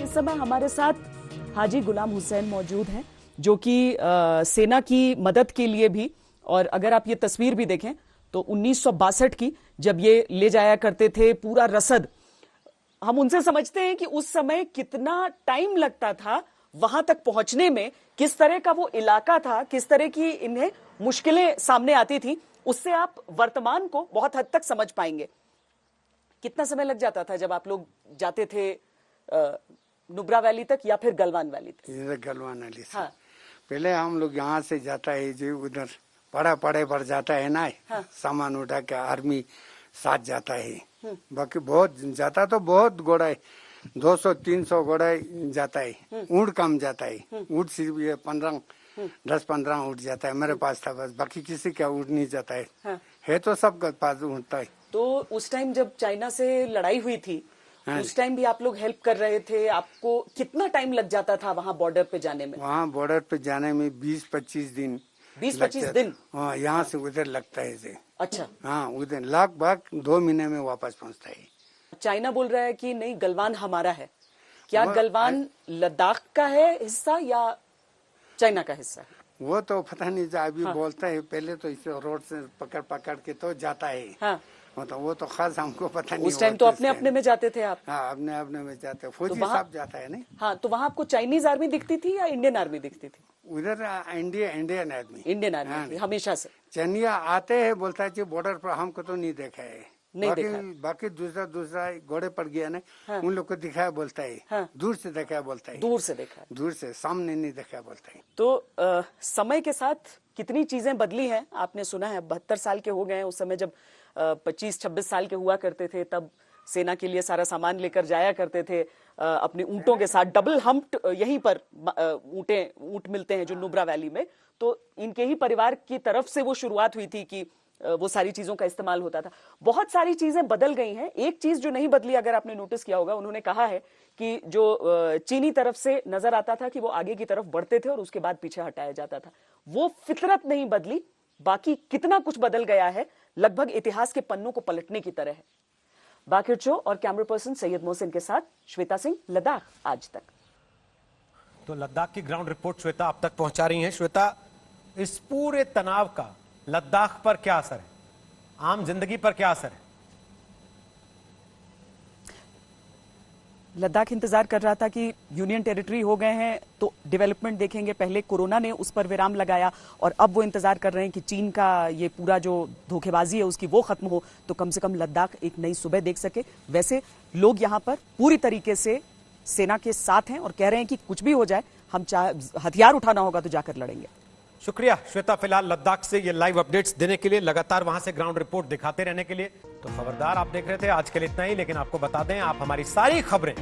इस समय हमारे साथ हाजी गुलाम हुसैन मौजूद हैं, जो कि सेना की मदद के लिए भी, और अगर आप ये तस्वीर भी देखें तो 1962 की, जब ये ले जाया करते थे पूरा रसद, हम उनसे समझते हैं कि उस समय कितना टाइम लगता था वहां तक पहुंचने में, किस तरह का वो इलाका था, किस तरह की इन्हें मुश्किलें सामने आती थी। उससे आप वर्तमान को बहुत हद तक समझ पाएंगे। कितना समय लग जाता था जब आप लोग जाते थे नुब्रा वैली तक या फिर गलवान वैली तक? इधर गलवान वैली से। हाँ। पहले हम लोग यहाँ से जाता है जो उधर पड़े पर जाता है ना। हाँ। सामान उठा के आर्मी साथ जाता है। बाकी बहुत जाता तो बहुत घोड़ा है, 200-300 घोड़ा जाता है। ऊँट कम जाता है, ऊँट सिर्फ ये 10-15 ऊँट जाता है। मेरे पास था बस, बाकी किसी का ऊँट नहीं जाता है। हाँ। है तो सबके पास ऊँट है। तो उस टाइम जब चाइना से लड़ाई हुई थी, उस टाइम भी आप लोग हेल्प कर रहे थे। आपको कितना टाइम लग जाता था वहां बॉर्डर पे जाने में? वहाँ बॉर्डर पे जाने में 20-25 दिन। 20-25 दिन? हाँ, यहाँ से उधर लगता है। अच्छा। हाँ, उधर लगभग 2 महीने में वापस पहुँचता है। चाइना बोल रहा है कि नहीं, गलवान हमारा है। क्या गलवान लद्दाख का है हिस्सा या चाइना का हिस्सा है? वो तो पता नहीं, अभी बोलता है। पहले तो इसे रोड से पकड़ के तो जाता है। हाँ। वो तो खास हमको पता नहीं। उस टाइम तो अपने में जाते थे आप? हाँ, अपने में जाते। फौजी साहब जाता है नहीं। हाँ, तो वहाँ आपको चाइनीज आर्मी दिखती थी या इंडियन आर्मी दिखती थी? उधर इंडियन आर्मी। इंडियन आर्मी हमेशा से। चाइनिया आते हैं, बोलता है बॉर्डर पर हमको तो नहीं देखा है। बाकी दूसरा घोड़े पर गया ना। हाँ। उन लोग को दिखाया बोलता है। हाँ। दूर से देखा बोलता है। दूर से देखा, दूर से, सामने नहीं देखा बोलता है। तो समय के साथ कितनी चीजें बदली हैं आपने सुना है। 72 साल के हो गए हैं। उस समय जब 25-26 साल के हुआ करते थे, तब सेना के लिए सारा सामान लेकर जाया करते थे अपने ऊंटों के साथ। डबल हम्प्ड यहीं पर ऊंट मिलते हैं जो नुब्रा वैली में। तो इनके ही परिवार की तरफ से वो शुरुआत हुई थी कि वो सारी चीजों का इस्तेमाल होता था। बहुत सारी चीजें बदल गई हैं। एक चीज जो नहीं बदली, अगर आपने नोटिस किया होगा, उन्होंने कहा है कि जो चीनी तरफ से नजर आता था कि वो आगे की तरफ बढ़ते थे और उसके बाद पीछे हटाया जाता था, वो फितरत नहीं बदली। बाकी कितना कुछ बदल गया है, लगभग इतिहास के पन्नों को पलटने की तरह है। बाकिर चो और कैमरा पर्सन सैयद मोहसिन के साथ श्वेता सिंह, लद्दाख आज तक। तो लद्दाख की ग्राउंड रिपोर्ट श्वेता अब तक पहुंचा रही हैं। श्वेता, इस पूरे तनाव का लद्दाख पर क्या असर है, आम जिंदगी पर क्या असर है? लद्दाख इंतजार कर रहा था कि यूनियन टेरिटरी हो गए हैं तो डेवलपमेंट देखेंगे। पहले कोरोना ने उस पर विराम लगाया और अब वो इंतजार कर रहे हैं कि चीन का ये पूरा जो धोखेबाजी है उसकी वो खत्म हो, तो कम से कम लद्दाख एक नई सुबह देख सके। वैसे लोग यहाँ पर पूरी तरीके से सेना के साथ हैं और कह रहे हैं कि कुछ भी हो जाए, हम चाहे हथियार उठाना होगा तो जाकर लड़ेंगे। शुक्रिया श्वेता, फिलहाल लद्दाख से ये लाइव अपडेट्स देने के लिए, लगातार वहां से ग्राउंड रिपोर्ट दिखाते रहने के लिए। तो खबरदार, आप देख रहे थे आज के लिए इतना ही, लेकिन आपको बता दें आप हमारी सारी खबरें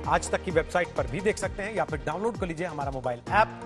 आज तक की वेबसाइट पर भी देख सकते हैं या फिर डाउनलोड कर लीजिए हमारा मोबाइल ऐप